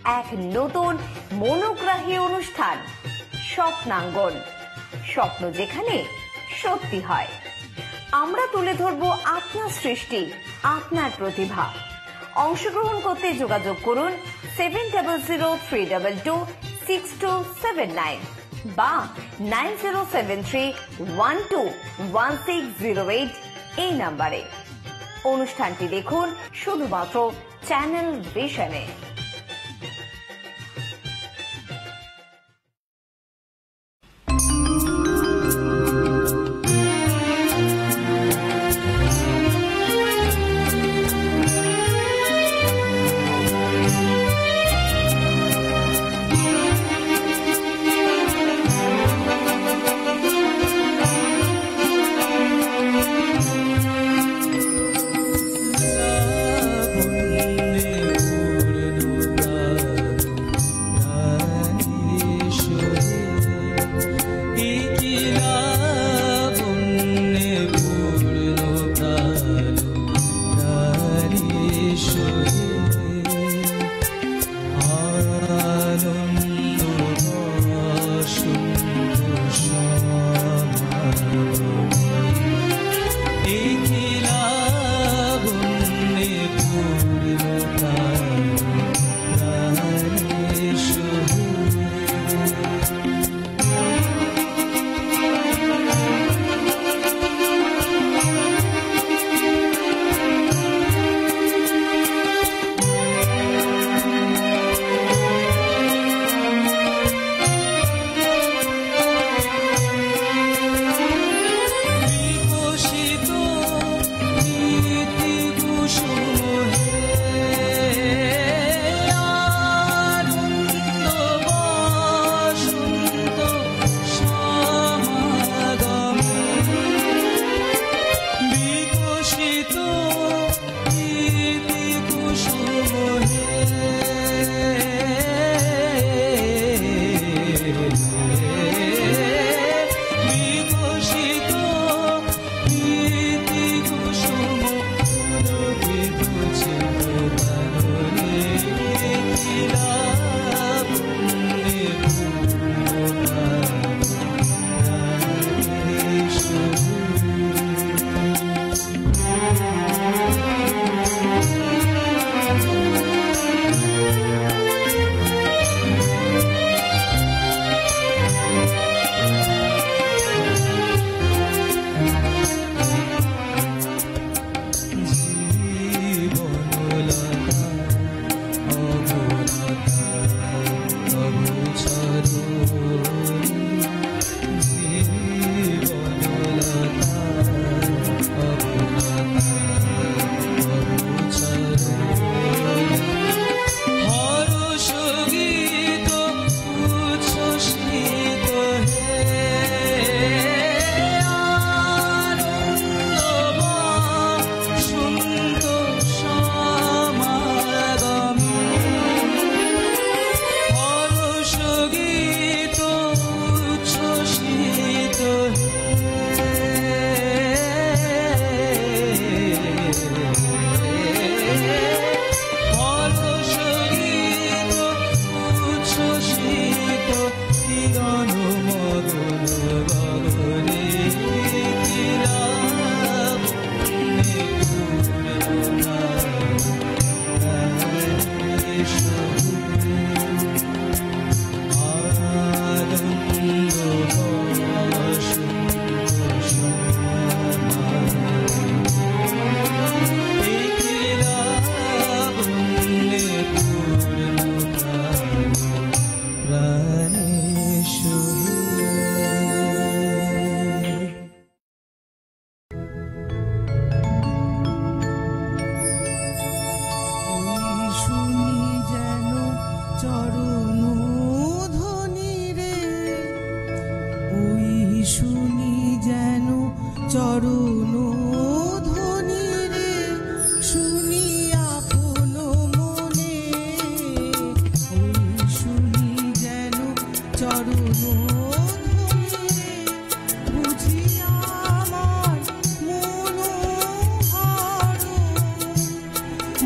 এক নতুন মনোগ্রাহী অনুষ্ঠান স্বপ্নাঙ্গন, স্বপ্ন যেখানে সত্যি হয়। আমরা তুলে ধরব আপনার সৃষ্টি, আপনার প্রতিভা। অংশগ্রহণ করতে যোগাযোগ করুন 7003226279 বা 9073121608 এই নাম্বারে। অনুষ্ঠানটি দেখুন শুধুমাত্র চ্যানেল ভিশনে।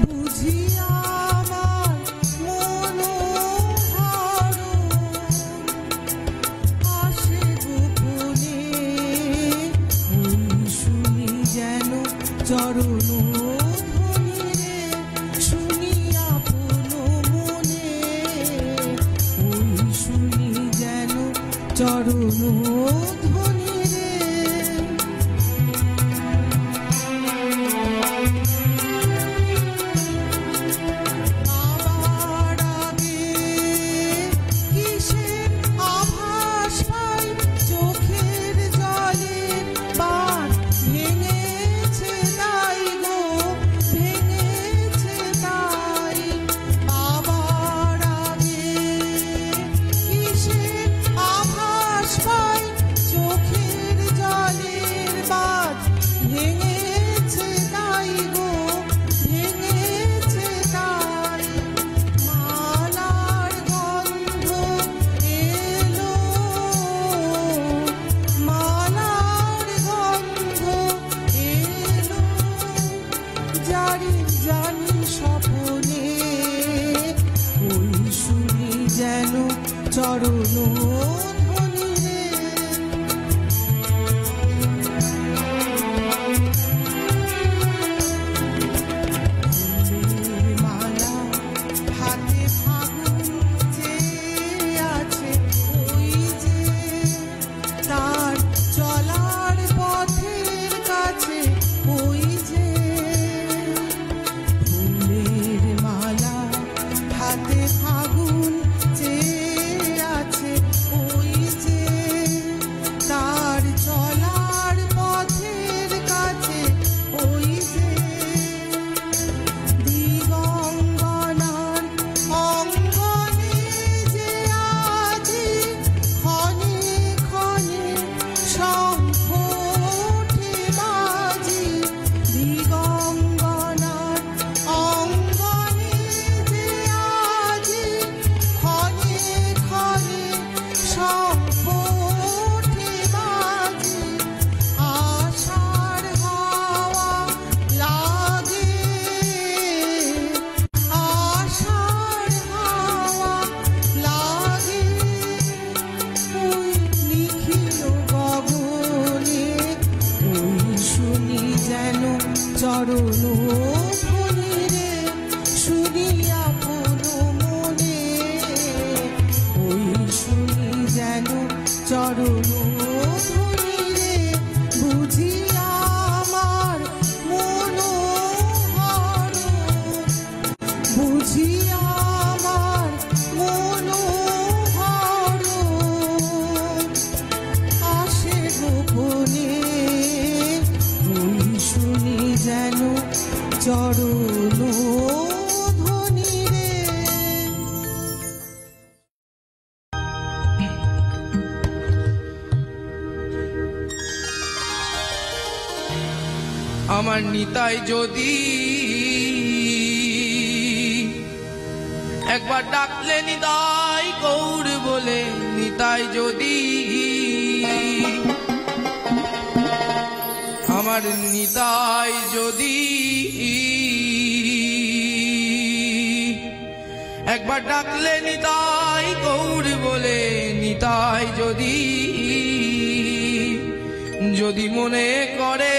বুঝিয়া আমার চরণ ধ্বনি রে শুনি আপন মনে, ওই শুনি যেন চরণ ধ্বনি রে। আবার আগে কিসের আভাস পাই, চোখের জলে বাঁধ ভেঙেছে তাই গো, ভেঙেছে তাই। আবার আগে কিসের আভাস পাই, চোখের জলের বাঁধ ভেঙেছে তাই গো, ভেঙেছে তাই। মালার গন্ধ এলো, মালার গন্ধ এলো, জানি জানি স্বপনে, ওই শুনি যেন চরণ ধ্বনি রে। ফুলের মালা হাতে ফাগুন চেয়ে আছে, ওই যে তার চলার পথের কাছে, ওই যে ফুলের মালা হাতে ফাগুন চেয়ে আছে, ওই যে তার চলার পথের কাছে, ওই যে দিগঙ্গনার অঙ্গনে যে আজি ক্ষণে ক্ষণে শঙ্খ ওঠে বাজি। দিগঙ্গনার অঙ্গনে যে আজি ক্ষণে ক্ষণে শঙ্খ ওঠে বাজি। আশার হাওয়া লাগে, আশার হাওয়া লাগে, ওই নিখিল গগনে, ওই শুনি যেন চরণ ধ্বনি রে, শুনি আপন মনে, ওই শুনি যেন চরণ ধ্বনি রে। বুঝি আমার মনোহর, বুঝি আমার মনোহর, আসে গোপনে, ওই শুনি যেন চরণ ধ্বনি রে। আমার নিতাই যদি একবার ডাকলে নিতাই গৌর বলে, নিতাই যদি আমার নিতাই যদি একবার ডাকলে নিতাই গৌর বলে, নিতাই যদি যদি মনে করে,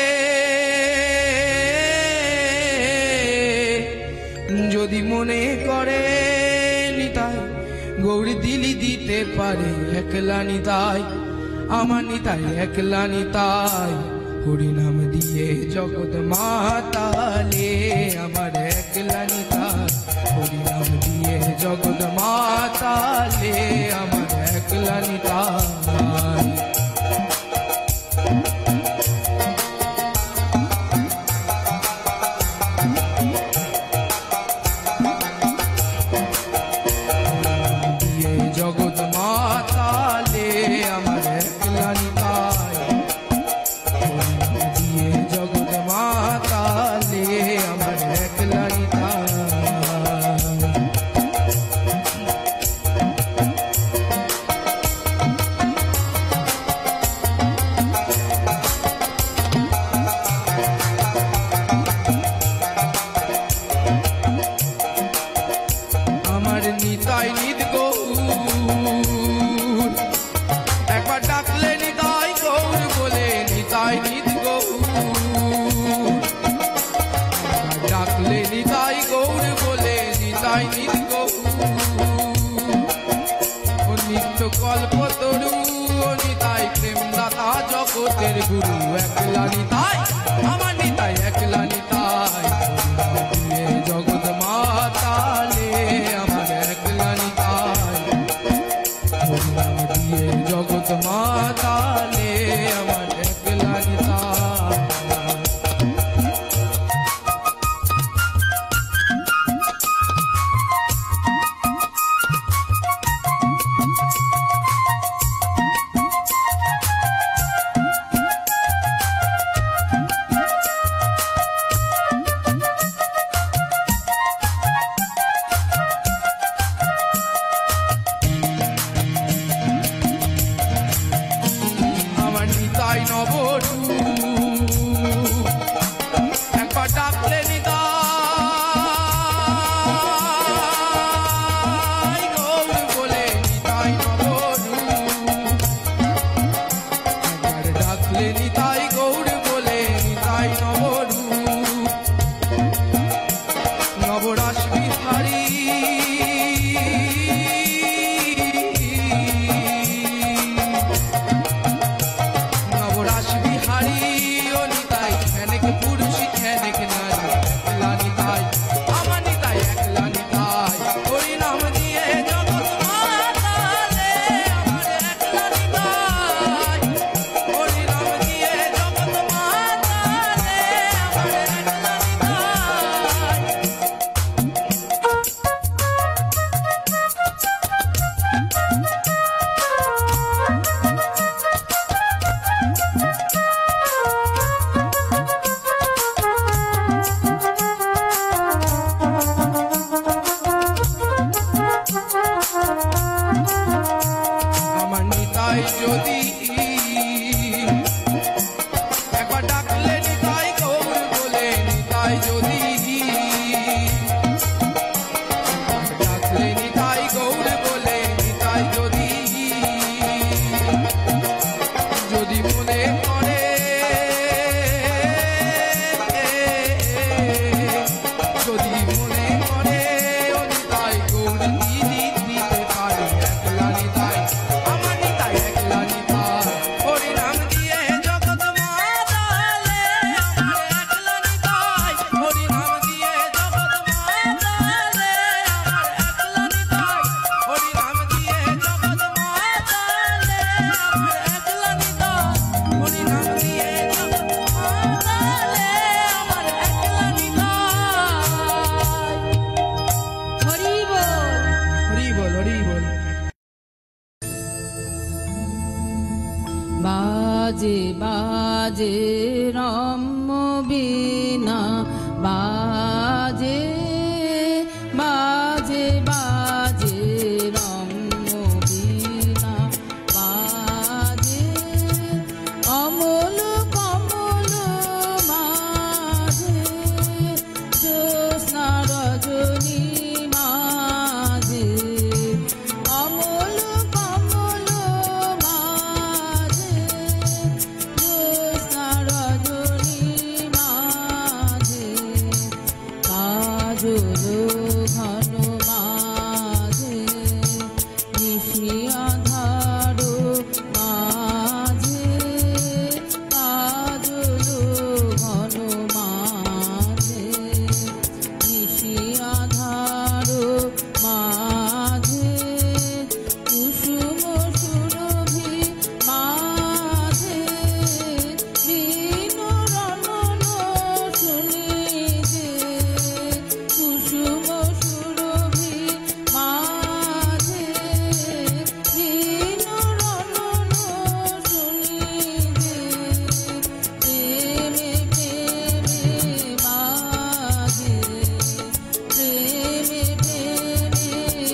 যদি মনে করে নিতাই গৌর দিলি দিতে পারে, একলা নিতাই আমার নিতাই, একলা নিতাই হরিনাম দিয়ে জগৎ মাতালে, আমার একলা নিতাই হরিনাম দিয়ে জগৎ মাতালে, আমার একলা নিতাই। জগৎ মাতালে আমার একলা নিতাই, দিয়ে জগৎ মাতালে আমার একলা নিতাই। করি গহু ও নিত্য কল্পতরু ও নিতাই প্রেম দাতা জগতের গুরু একলা নিতাই আমার নিতাই একলা নিতাই জগৎ মাতালে আমার একলা নিতাই জগৎ মাতালে আমার একলা নিতাই একবার ডাকলে নিতাই গৌর বলে নিতাই নবরু একবার ডাকলে নিতাই গৌর বলে নিতাই নবরু নবরাস বিহারী যদি একবার ডাকলে নিতাই গৌর বলে নিতাই যদি ডাকলে নিতাই গৌর বলে নিতাই যদি যদি মনে করে যদি মনে করে ও নিতাই গৌর দিতে পারে একলা নিতাই बाजे बाजे रम्य बीना बाजे बाजे बाजे रम्य बीना बाजे अमल कमल माझे ज्योत्स्ना रजनी माझे अमल कमल माझे ज्योत्स्ना रजनी माझे काजल घन माझे निশি আঁধার माझे काजल घन माझे নিশি আঁধার माझे কুসুম সুরভি माझे বিনু রমণ শুনি যে কুসুম সুরভি माझे বিনু রমণ শুনি যে প্রেমে প্রেমে माझे প্রেমে প্রেমে माझे কুসুম সুরভি माझे বিনু রমণ শুনি যে প্রেমে প্রেমে माझे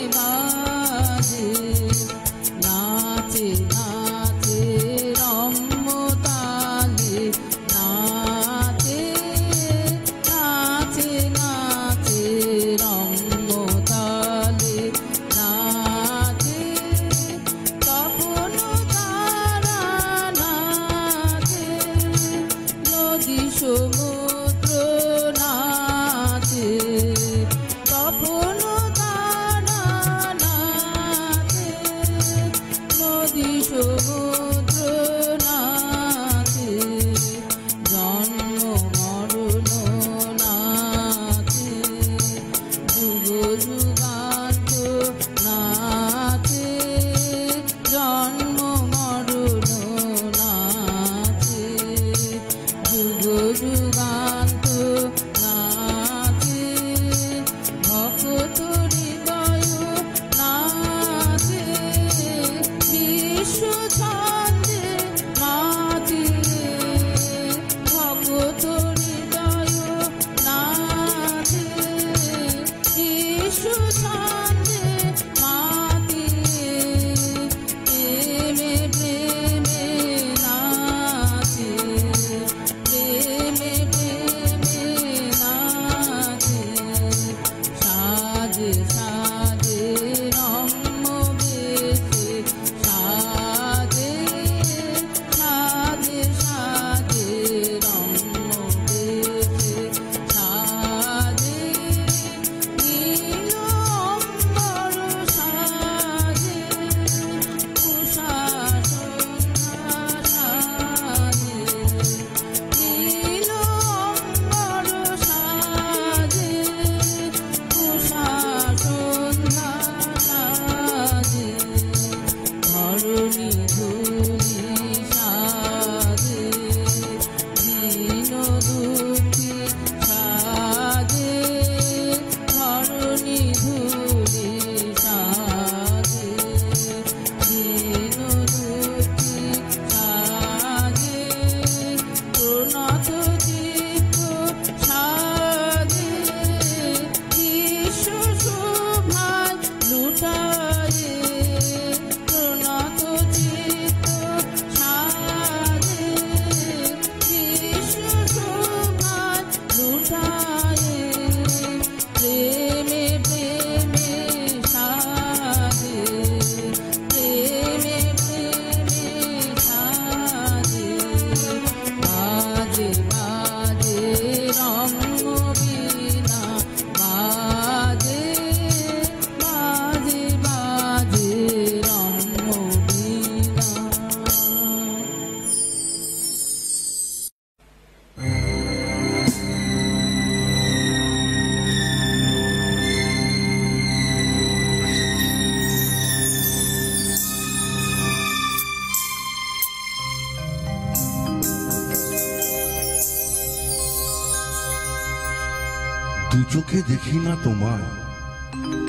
চোখে দেখি না তোমায়,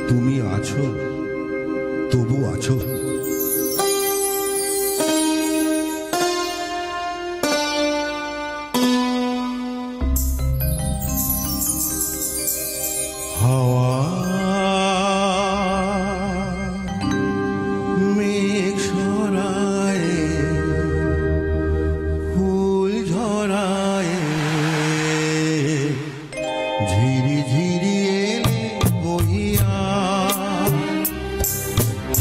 তুমি আছো, তবু আছো। হাওয়া মেঘ ছড়ায়, ফুল ঝরায়, ঝিরি ঝিরি এলে বহিয়া।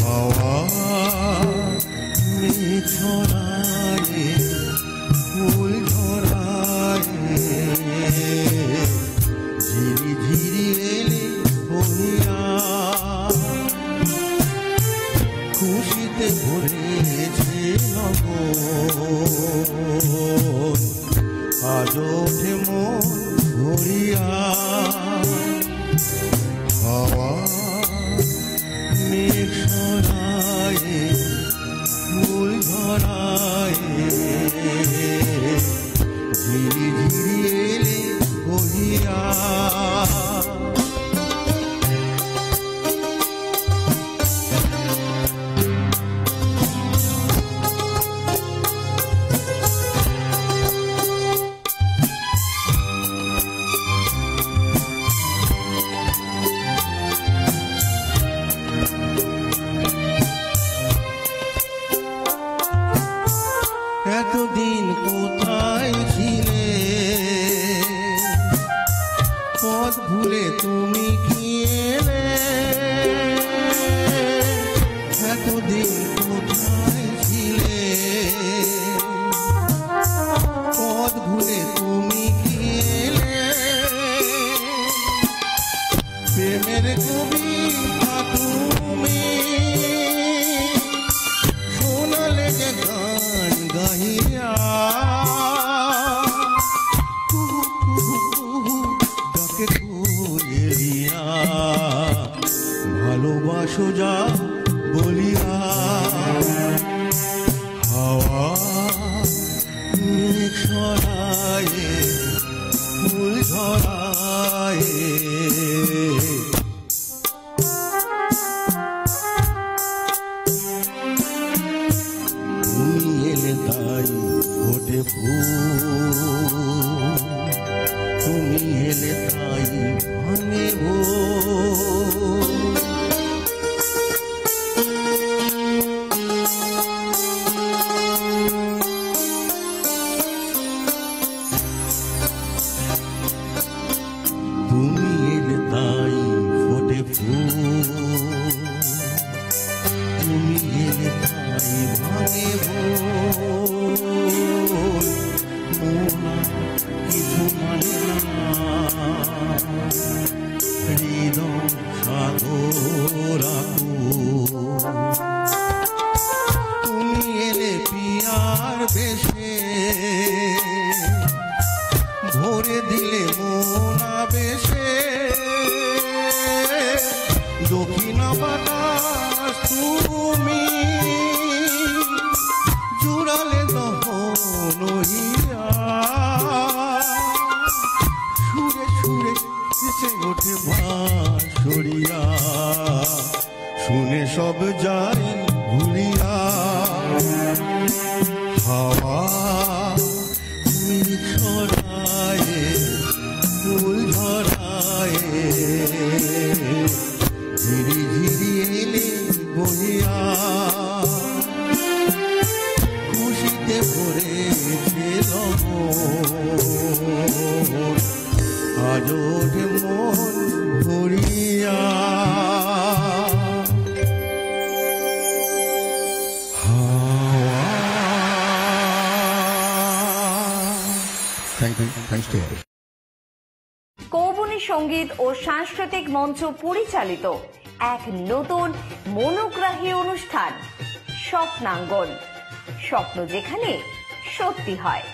হাওয়া মেঘ ছড়ায়, ফুল ঝরায়, ঝিরি ঝিরি এলে বহিয়া। খুশিতে ভরেছে নগর, আজ ওঠে মন ভরিয়া। হাওয়া মেঘ ছড়ায়, ফুল ঝরায়, ঝিরি ঝিরি এলে বহিয়া। এতদিন কোথায় ছিলে, পথ ভুলে তুমি কি এলে? এতদিন কোথায় ছিলে, পথ ভুলে তুমি কি এলে? প্রেমের কবিতা তুমি শোনালে যে গান গাহিয়া। কুহু কুহু কুহু ডাকে কোয়েলিয়া, ভালোবাসো যা বলিয়া। হাওয়া মেঘ ছড়ায়, ফুল ঝরায়, তুমি এলে তাই ফোটে ফুল, তুমি এলে তাই ভাঙে ভোর। তুমি এলে তাই ফোটে ফুল, তুমি এলে তাই ভাঙে ভোর। মোনা কিছু মানে না, হৃদয় সাগর আকুল। তুমি এলে পিয়ার বেশে, ভরে দিলে মোনা বেশে। দক্ষিণা বাতাস তুমি জুড়ালে দহন হইয়া। সুরে সুরে ভেসে ওঠে বাঁশরিয়া, শুনে সব যায় ভুলিয়া। হাওয়া মেঘ ছড়ায়, ফুল ঝরায়, ঝিরি ঝিরি এলে বহিয়া। খুশিতে ভরেছে লগন, আজ ওঠে মন ভরিয়া। কৌবনী সঙ্গীত ও সাংস্কৃতিক মঞ্চ পরিচালিত এক নতুন মনোগ্রাহী অনুষ্ঠান স্বপ্নাঙ্গন। স্বপ্ন যেখানে সত্যি হয়।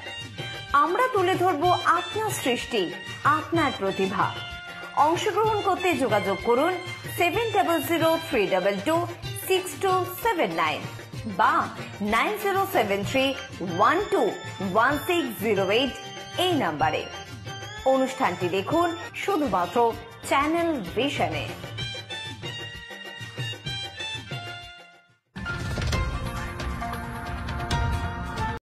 আমরা তুলে ধরব আপনার সৃষ্টি, আপনার প্রতিভা। অংশগ্রহণ করতে যোগাযোগ করুন 7003226279 বা 9073121608 এই নাম্বারে। অনুষ্ঠানটি দেখুন শুধুমাত্র চ্যানেল ভিশনে।